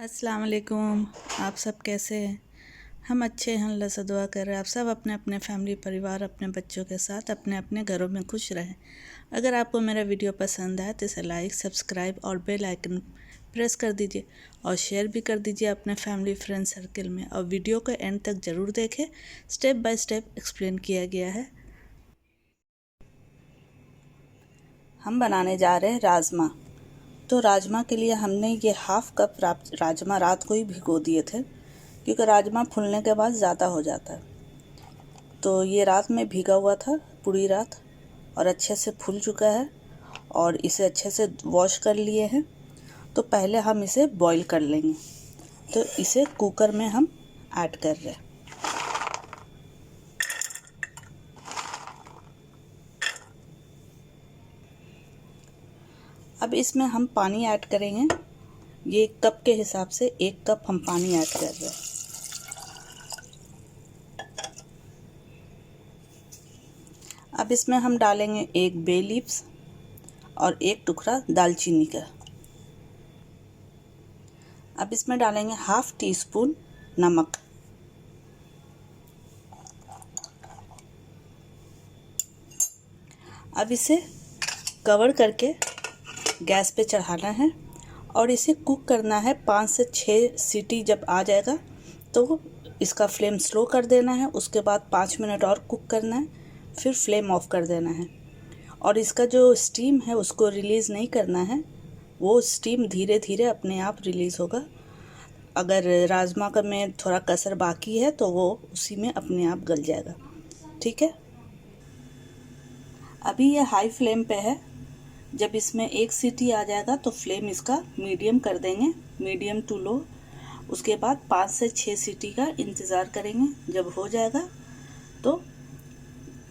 अस्सलाम वालेकुम। आप सब कैसे हैं? हम अच्छे हैं, अल्लाह से दुआ कर रहे हैं आप सब अपने अपने फैमिली परिवार अपने बच्चों के साथ अपने अपने घरों में खुश रहें। अगर आपको मेरा वीडियो पसंद आए तो इसे लाइक सब्सक्राइब और बेल आइकन प्रेस कर दीजिए और शेयर भी कर दीजिए अपने फैमिली फ्रेंड सर्कल में। और वीडियो को एंड तक ज़रूर देखें, स्टेप बाय स्टेप एक्सप्लेन किया गया है। हम बनाने जा रहे हैं राजमा। तो राजमा के लिए हमने ये हाफ़ कप राजमा रात को ही भिगो दिए थे, क्योंकि राजमा फूलने के बाद ज़्यादा हो जाता है। तो ये रात में भीगा हुआ था पूरी रात और अच्छे से फूल चुका है और इसे अच्छे से वॉश कर लिए हैं। तो पहले हम इसे बॉईल कर लेंगे। तो इसे कुकर में हम ऐड कर रहे हैं। अब इसमें हम पानी ऐड करेंगे। ये कप के हिसाब से 1 कप हम पानी ऐड कर रहे हैं। अब इसमें हम डालेंगे 1 बे लीव्स और 1 टुकड़ा दालचीनी का। अब इसमें डालेंगे हाफ़ टी स्पून नमक। अब इसे कवर करके गैस पे चढ़ाना है और इसे कुक करना है 5 से 6 सीटी। जब आ जाएगा तो इसका फ्लेम स्लो कर देना है। उसके बाद 5 मिनट और कुक करना है, फिर फ्लेम ऑफ कर देना है। और इसका जो स्टीम है उसको रिलीज़ नहीं करना है, वो स्टीम धीरे धीरे अपने आप रिलीज़ होगा। अगर राजमा का में थोड़ा कसर बाकी है तो वो उसी में अपने आप गल जाएगा। ठीक है, अभी ये हाई फ्लेम पे है। जब इसमें 1 सीटी आ जाएगा तो फ्लेम इसका मीडियम कर देंगे, मीडियम टू लो। उसके बाद 5 से 6 सीटी का इंतज़ार करेंगे। जब हो जाएगा तो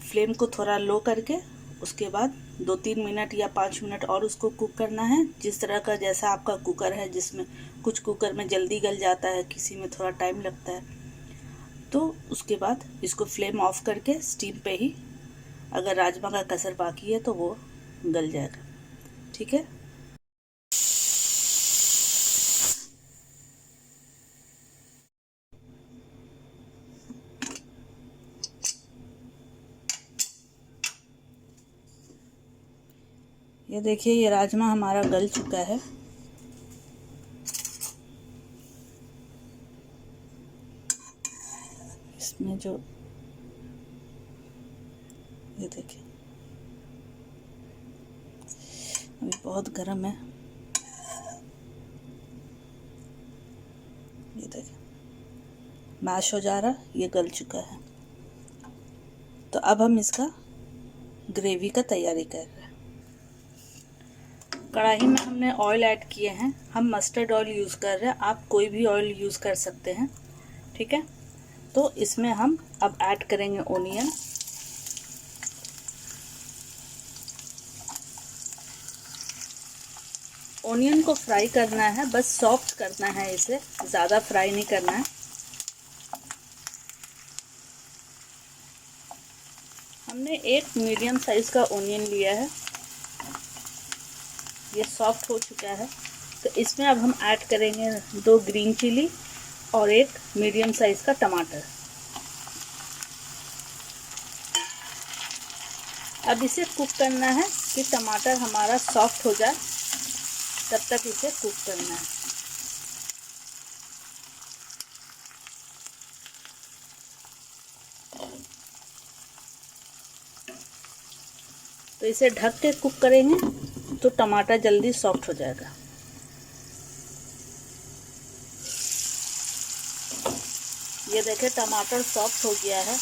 फ्लेम को थोड़ा लो करके उसके बाद 2-3 मिनट या 5 मिनट और उसको कुक करना है। जिस तरह का जैसा आपका कुकर है, जिसमें कुछ कुकर में जल्दी गल जाता है, किसी में थोड़ा टाइम लगता है। तो उसके बाद इसको फ्लेम ऑफ करके स्टीम पे ही, अगर राजमा का कसर बाकी है तो वो गल जाएगा। ठीक है, ये देखिए ये राजमा हमारा गल चुका है। इसमें जो ये देखिए अभी बहुत गर्म है। ये देखिए मैश हो जा रहा, ये गल चुका है। तो अब हम इसका ग्रेवी का तैयारी कर रहे हैं। कढ़ाई में हमने ऑयल ऐड किए हैं। हम मस्टर्ड ऑयल यूज़ कर रहे हैं, आप कोई भी ऑयल यूज़ कर सकते हैं। ठीक है, तो इसमें हम अब ऐड करेंगे ओनियन। ओनियन को फ्राई करना है, बस सॉफ्ट करना है, इसे ज़्यादा फ्राई नहीं करना है। हमने एक मीडियम साइज़ का ओनियन लिया है, ये सॉफ्ट हो चुका है। तो इसमें अब हम ऐड करेंगे 2 ग्रीन चिली और 1 मीडियम साइज़ का टमाटर। अब इसे कुक करना है कि टमाटर हमारा सॉफ्ट हो जाए, तब तक इसे कुक करना है। तो इसे ढक के कुक करेंगे तो टमाटर जल्दी सॉफ्ट हो जाएगा। ये देखें टमाटर सॉफ्ट हो गया है।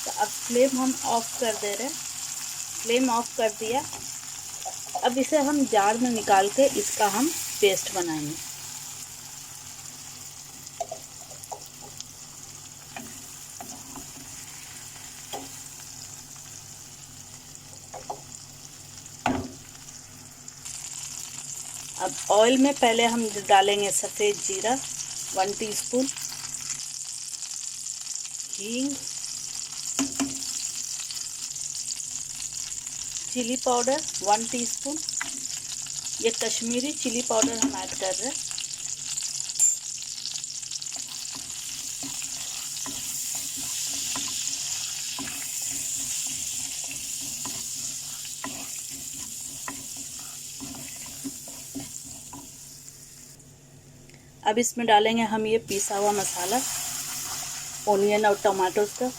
तो अब फ्लेम हम ऑफ कर दे रहे हैं। फ्लेम ऑफ कर दिया। अब इसे हम जार में निकाल के इसका हम पेस्ट बनाएंगे। अब ऑयल में पहले हम डालेंगे सफ़ेद जीरा 1 टीस्पून, हींग, चिली पाउडर 1 टीस्पून, ये कश्मीरी चिली पाउडर हम ऐड कर रहे हैं। अब इसमें डालेंगे हम ये पिसा हुआ मसाला, ओनियन और टमाटोस का।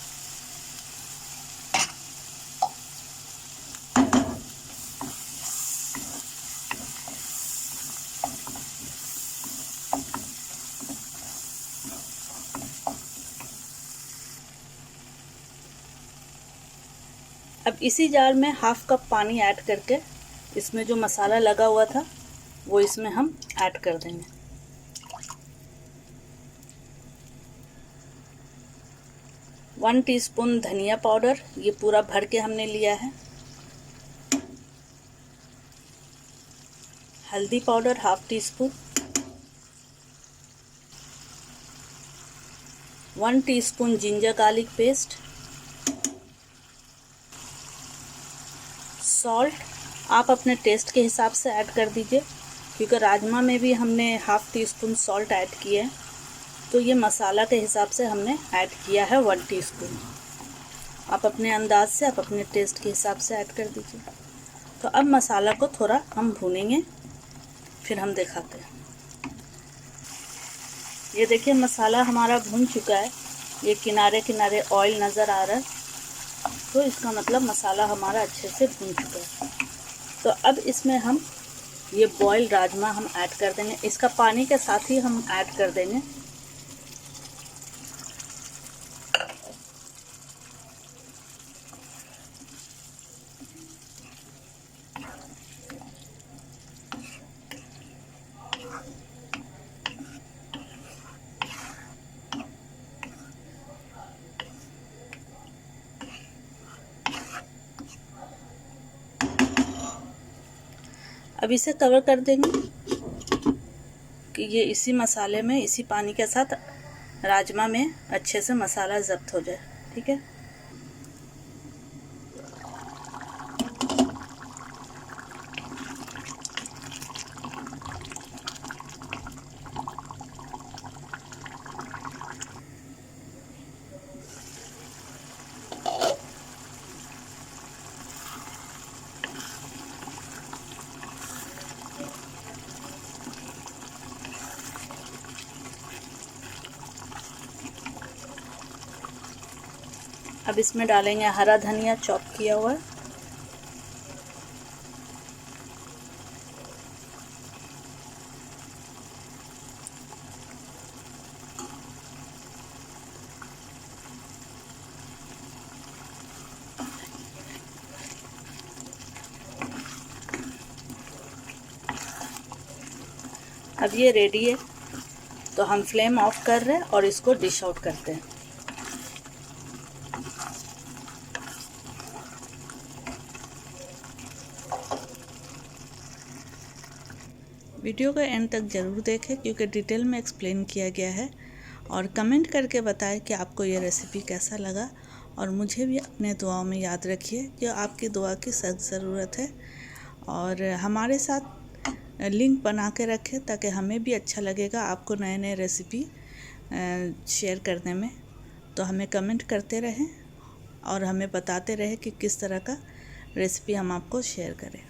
अब इसी जार में हाफ कप पानी ऐड करके इसमें जो मसाला लगा हुआ था वो इसमें हम ऐड कर देंगे। वन टीस्पून धनिया पाउडर, ये पूरा भर के हमने लिया है। हल्दी powder half teaspoon, 1 teaspoon ginger garlic paste, salt आप अपने टेस्ट के हिसाब से ऐड कर दीजिए, क्योंकि राजमा में भी हमने half tea spoon salt add किया है, तो ये मसाला के हिसाब से हमने ऐड किया है 1 टीस्पून। आप अपने अंदाज से, आप अपने टेस्ट के हिसाब से ऐड कर दीजिए। तो अब मसाला को थोड़ा हम भूनेंगे, फिर हम दिखाते हैं। ये देखिए मसाला हमारा भून चुका है, ये किनारे किनारे ऑयल नज़र आ रहा है, तो इसका मतलब मसाला हमारा अच्छे से भून चुका है। तो अब इसमें हम ये बॉयल राजमा हम ऐड कर देंगे, इसका पानी के साथ ही हम ऐड कर देंगे। अब इसे कवर कर देंगे कि ये इसी मसाले में, इसी पानी के साथ राजमा में अच्छे से मसाला ज़ब्त हो जाए। ठीक है, अब इसमें डालेंगे हरा धनिया चॉप किया हुआ। अब ये रेडी है, तो हम फ्लेम ऑफ कर रहे हैं और इसको डिश आउट करते हैं। वीडियो का एंड तक ज़रूर देखें, क्योंकि डिटेल में एक्सप्लेन किया गया है। और कमेंट करके बताएं कि आपको ये रेसिपी कैसा लगा, और मुझे भी अपने दुआओं में याद रखिए कि आपकी दुआ की सख्त ज़रूरत है। और हमारे साथ लिंक बना के रखें, ताकि हमें भी अच्छा लगेगा आपको नए नए रेसिपी शेयर करने में। तो हमें कमेंट करते रहें और हमें बताते रहें कि किस तरह का रेसिपी हम आपको शेयर करें।